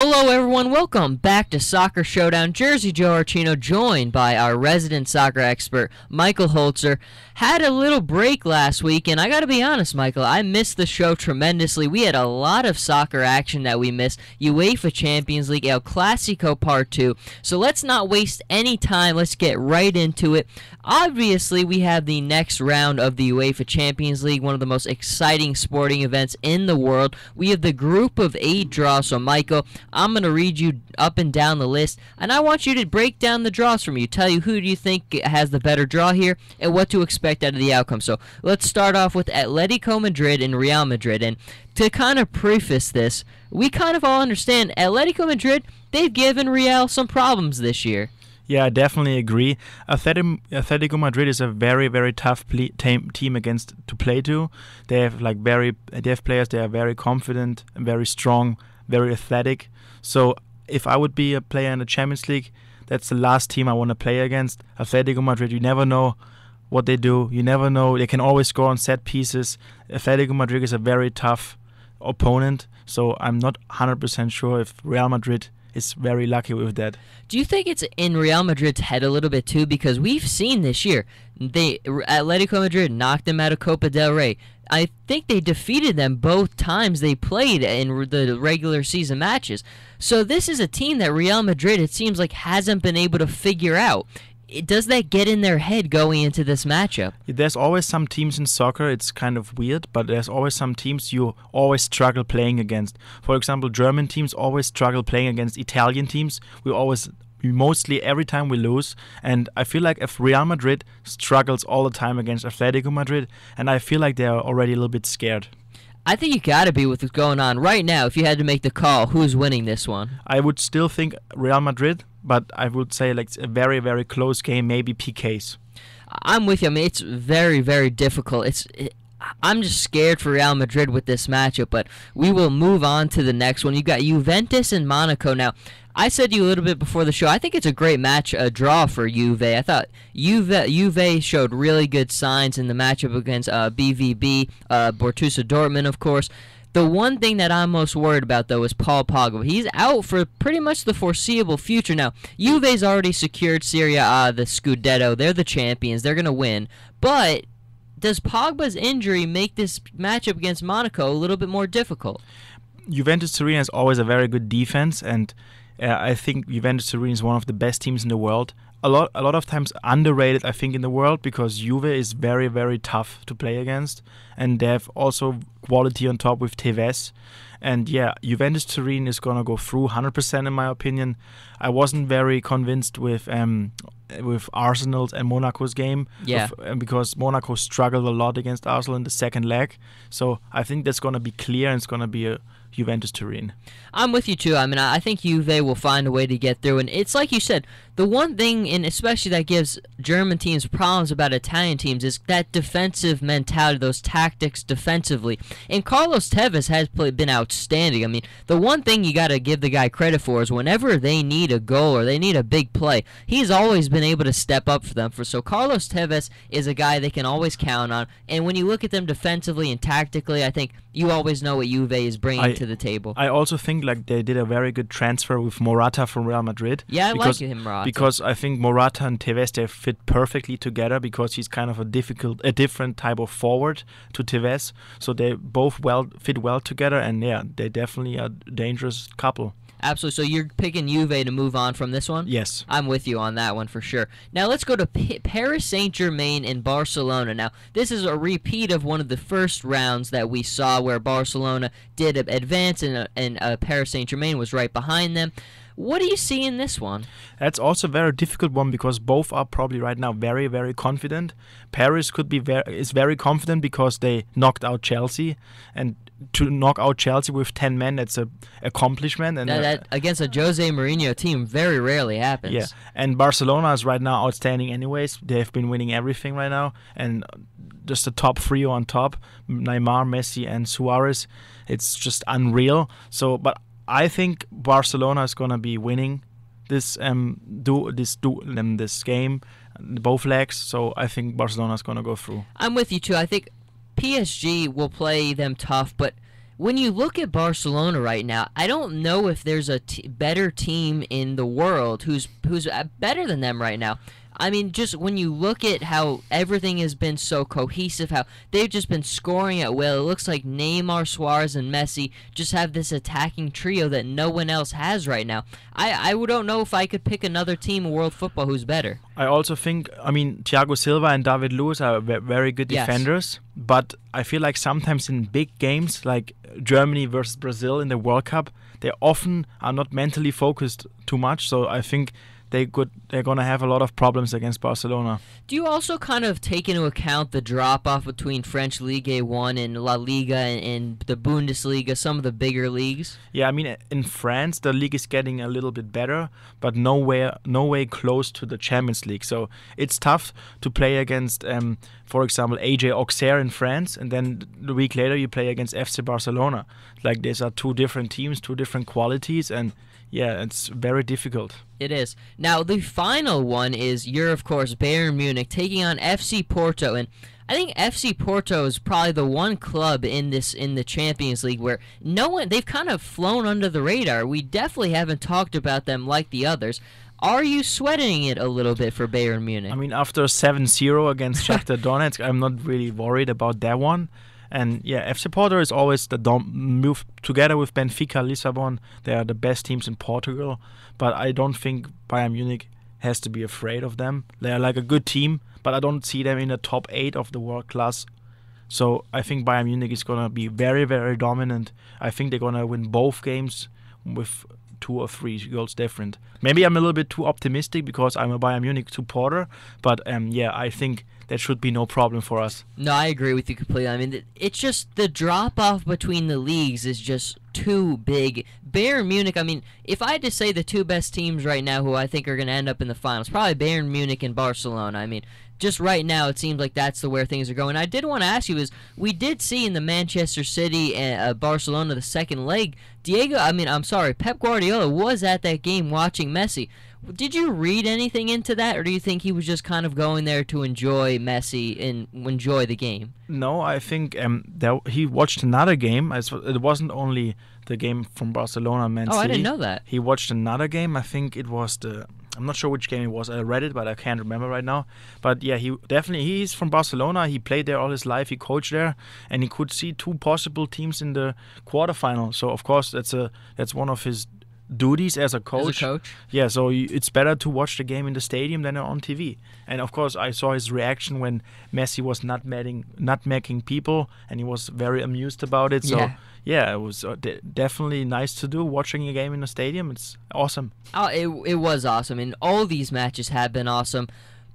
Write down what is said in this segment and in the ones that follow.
Hello everyone, welcome back to Soccer Showdown. Jersey Joe Archino, joined by our resident soccer expert, Michael Holzer. Had a little break last week, and I gotta be honest, Michael, I missed the show tremendously. We had a lot of soccer action that we missed. UEFA Champions League, El Clasico Part 2. So let's not waste any time, let's get right into it. Obviously, we have the next round of the UEFA Champions League, one of the most exciting sporting events in the world. We have the group of 8 draws, so Michael, I'm going to read you up and down the list, and I want you to break down the draws from you. Tell you who do you think has the better draw here and what to expect out of the outcome. So let's start off with Atletico Madrid and Real Madrid. And to kind of preface this, we kind of all understand Atletico Madrid, they've given Real some problems this year. Yeah, I definitely agree. Atletico Madrid is a very, very tough team against to play to. They have players. They are very confident and very strong, very athletic. So if I would be a player in the Champions League, that's the last team I want to play against. Atletico Madrid, you never know what they do. You never know. They can always score on set pieces. Atletico Madrid is a very tough opponent. So I'm not 100% sure if Real Madrid is very lucky with that. Do you think it's in Real Madrid's head a little bit too? Because we've seen this year, Atletico Madrid knocked them out of Copa del Rey. I think they defeated them both times they played in the regular season matches. So this is a team that Real Madrid, it seems like, hasn't been able to figure out. Does that get in their head going into this matchup? There's always some teams in soccer, it's kind of weird, but there's always some teams you always struggle playing against. For example, German teams always struggle playing against Italian teams. Mostly every time we lose, and I feel like if Real Madrid struggles all the time against Atletico Madrid, and I feel like they're already a little bit scared. I think you gotta be with what's going on right now. If you had to make the call, who's winning this one? I would still think Real Madrid, but I would say like it's a very, very close game, maybe PKs. I'm with you. I mean, it's very, very difficult. I'm just scared for Real Madrid with this matchup, but we will move on to the next one. You got Juventus and Monaco. Now, I said to you a little bit before the show, I think it's a great match, a draw for Juve. I thought Juve showed really good signs in the matchup against BVB, Borussia Dortmund, of course. The one thing that I'm most worried about, though, is Paul Pogba. He's out for pretty much the foreseeable future. Now, Juve's already secured Serie A, the Scudetto. They're the champions. They're going to win. But does Pogba's injury make this matchup against Monaco a little bit more difficult? Juventus Turin has always a very good defense, and I think Juventus Turin is one of the best teams in the world. A lot of times underrated, I think, in the world, because Juve is very, very tough to play against, and they have also quality on top with Tevez. And yeah, Juventus Turin is gonna go through 100% in my opinion. I wasn't very convinced with Arsenal's and Monaco's game, because Monaco struggled a lot against Arsenal in the second leg. So I think that's gonna be clear, and it's gonna be a Juventus Turin. I'm with you too. I mean, I think Juve will find a way to get through, and it's like you said, the one thing, and especially that gives German teams problems about Italian teams, is that defensive mentality, those tactics defensively. And Carlos Tevez has been outstanding. I mean, the one thing you got to give the guy credit for is whenever they need a goal or they need a big play, he's always been able to step up for them. So Carlos Tevez is a guy they can always count on. And when you look at them defensively and tactically, I think you always know what Juve is bringing to the table. I also think like they did a very good transfer with Morata from Real Madrid. Yeah, I like him, Morata. Because I think Morata and Tevez, they fit perfectly together, because he's kind of a different type of forward to Tevez. So they both fit well together, and yeah, they definitely are a dangerous couple. Absolutely. So you're picking Juve to move on from this one? Yes. I'm with you on that one for sure. Now let's go to Paris Saint-Germain and Barcelona. Now, this is a repeat of one of the first rounds that we saw where Barcelona did advance and Paris Saint-Germain was right behind them. What do you see in this one? That's also a very difficult one, because both are probably right now very, very confident. Paris is very confident because they knocked out Chelsea, and to knock out Chelsea with 10 men, that's an accomplishment. And that against a Jose Mourinho team very rarely happens. Yeah, and Barcelona is right now outstanding anyways. They've been winning everything right now, and just the top three on top, Neymar, Messi, and Suarez. It's just unreal. So, but I think Barcelona is gonna be winning this game, both legs. So I think Barcelona is gonna go through. I'm with you too. I think PSG will play them tough, but when you look at Barcelona right now, I don't know if there's a better team in the world who's better than them right now. I mean, just when you look at how everything has been so cohesive, how they've just been scoring at will, it looks like Neymar, Suarez, and Messi just have this attacking trio that no one else has right now. I don't know if I could pick another team in world football who's better. I also think, I mean, Thiago Silva and David Luiz are very good defenders, but I feel like sometimes in big games, like Germany versus Brazil in the World Cup, they often are not mentally focused too much, so I think they're going to have a lot of problems against Barcelona. Do you also kind of take into account the drop-off between French Ligue 1 and La Liga and the Bundesliga, some of the bigger leagues? Yeah, I mean, in France, the league is getting a little bit better, but no way close to the Champions League. So it's tough to play against, for example, AJ Auxerre in France, and then the week later you play against FC Barcelona. Like, these are two different teams, two different qualities, and yeah, it's very difficult. It is. Now, the final one is, you're, of course, Bayern Munich taking on FC Porto. And I think FC Porto is probably the one club in the Champions League where they've kind of flown under the radar. We definitely haven't talked about them like the others. Are you sweating it a little bit for Bayern Munich? I mean, after 7-0 against Shakhtar Donetsk, I'm not really worried about that one. And yeah, FC Porto is always the move together with Benfica, Lisbon. They are the best teams in Portugal, but I don't think Bayern Munich has to be afraid of them. They are like a good team, but I don't see them in the top 8 of the world class. So I think Bayern Munich is going to be very, very dominant. I think they're going to win both games with 2 or 3 goals different. Maybe I'm a little bit too optimistic because I'm a Bayern Munich supporter, but yeah, I think that should be no problem for us. No, I agree with you completely. I mean, it's just the drop-off between the leagues is just too big. Bayern Munich, I mean, if I had to say the two best teams right now who I think are going to end up in the finals, probably Bayern Munich and Barcelona. I mean, just right now, it seems like that's the where things are going. I did want to ask you is, we did see in the Manchester City and Barcelona, the second leg, Pep Guardiola was at that game watching Messi. Did you read anything into that, or do you think he was just kind of going there to enjoy Messi and enjoy the game? No, I think he watched another game. It wasn't only the game from Barcelona and Man City. Oh, I didn't know that. He watched another game. I think it was I'm not sure which game it was. I read it, but I can't remember right now. But yeah, he's from Barcelona. He played there all his life. He coached there, and he could see 2 possible teams in the quarterfinal. So of course that's one of his duties as a coach. Yeah, so it's better to watch the game in the stadium than on TV. And of course, I saw his reaction when Messi was nutmegging people, and he was very amused about it. So yeah, it was definitely nice to do, watching a game in the stadium. It's awesome. Oh, it was awesome, and all these matches have been awesome.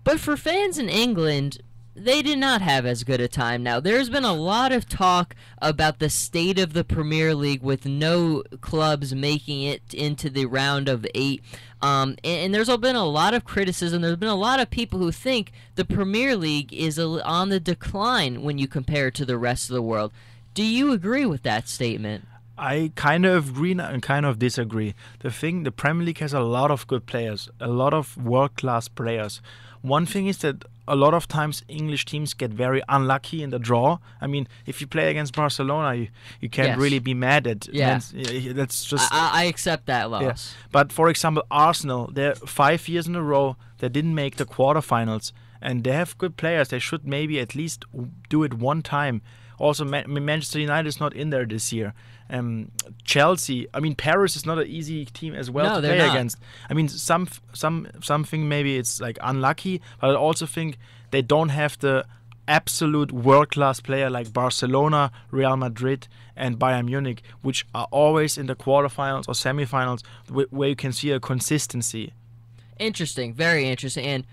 But for fans in England, they did not have as good a time. Now, there's been a lot of talk about the state of the Premier League with no clubs making it into the round of 8. And there's been a lot of criticism. There's been a lot of people who think the Premier League is on the decline when you compare it to the rest of the world. Do you agree with that statement? I kind of agree and kind of disagree. The Premier League has a lot of good players, a lot of world-class players. One thing is that a lot of times English teams get very unlucky in the draw. I mean, if you play against Barcelona, you can't really be mad at. Yeah. That's just. I accept that loss. Yeah. But for example, Arsenal, they're 5 years in a row they didn't make the quarterfinals, and they have good players. They should maybe at least do it one time. Also, Manchester United is not in there this year. Chelsea, I mean, Paris is not an easy team as well to play against. I mean, something maybe it's like unlucky, but I also think they don't have the absolute world-class player like Barcelona, Real Madrid, and Bayern Munich, which are always in the quarterfinals or semifinals, where you can see a consistency. Interesting, very interesting. And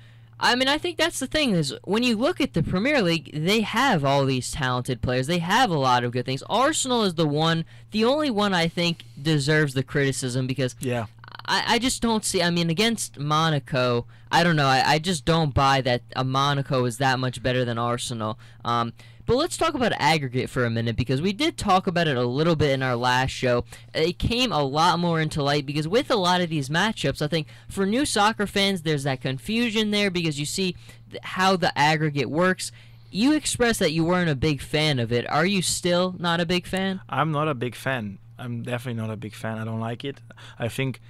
I mean, I think that's the thing is when you look at the Premier League, they have all these talented players. They have a lot of good things. Arsenal is the only one I think deserves the criticism because I just don't see. I mean, against Monaco, I don't know. I just don't buy that Monaco is that much better than Arsenal. But let's talk about aggregate for a minute because we did talk about it a little bit in our last show. It came a lot more into light because with a lot of these matchups, I think for new soccer fans, there's that confusion there because you see how the aggregate works. you expressed that you weren't a big fan of it. Are you still not a big fan? I'm not a big fan. I'm definitely not a big fan. I don't like it. I think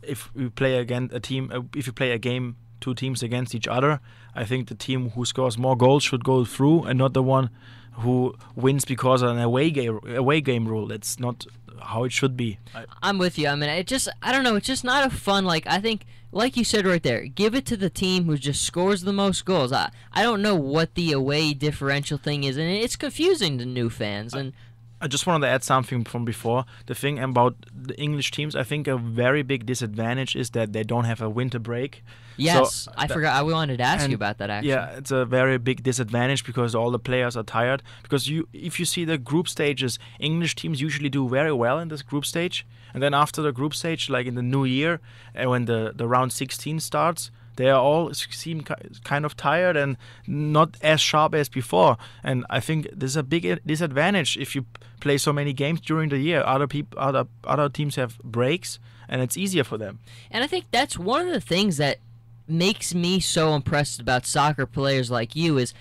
if we play against a team, if you play a game, two teams against each other, I think the team who scores more goals should go through, and not the one who wins because of an away game rule. That's not how it should be. I'm with you. I mean, I don't know. It's just not a fun. Like, I think, like you said right there, give it to the team who just scores the most goals. I don't know what the away differential thing is, and it's confusing to new fans. And I just wanted to add something from before. The thing about the English teams, I think a very big disadvantage is that they don't have a winter break. Yes, So I forgot. I wanted to ask you about that, actually. Yeah, it's a very big disadvantage because all the players are tired. Because if you see the group stages, English teams usually do very well in this group stage. And then after the group stage, like in the new year, when the round 16 starts, they all seem kind of tired and not as sharp as before. And I think this is a big disadvantage if you play so many games during the year. Other teams have breaks, and it's easier for them. And I think that's one of the things that makes me so impressed about soccer players like you is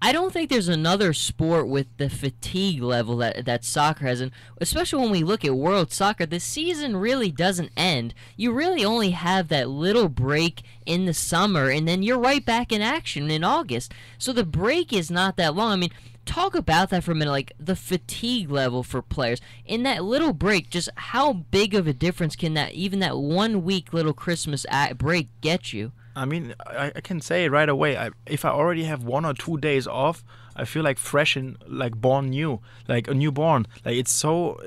I don't think there's another sport with the fatigue level that soccer has, and especially when we look at world soccer, the season really doesn't end. You really only have that little break in the summer, and then you're right back in action in August. So the break is not that long. I mean, talk about that for a minute, like the fatigue level for players. In that little break, just how big of a difference can even that 1 week little Christmas break get you? I mean, I can say right away, if I already have 1 or 2 days off, I feel like fresh and like born new, like a newborn. Like it's so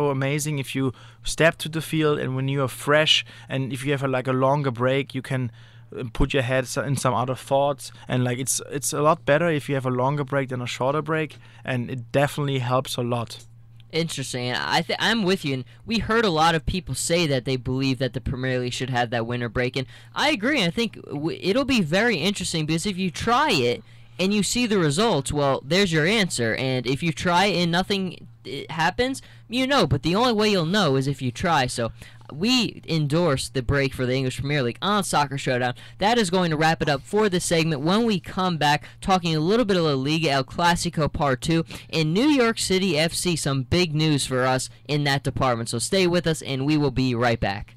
amazing if you step to the field and when you are fresh, and if you have a longer break, you can put your head in some other thoughts, and like it's a lot better if you have a longer break than a shorter break, and it definitely helps a lot. Interesting. I'm with you, and we heard a lot of people say that they believe that the Premier League should have that winter break, and I agree. I think it'll be very interesting because if you try it and you see the results, well, there's your answer. And if you try and nothing happens, but the only way you'll know is if you try. So we endorse the break for the English Premier League on Soccer Showdown. That is going to wrap it up for this segment. When we come back, talking a little bit of La Liga El Clasico Part 2 and New York City FC, some big news for us in that department. So stay with us, and we will be right back.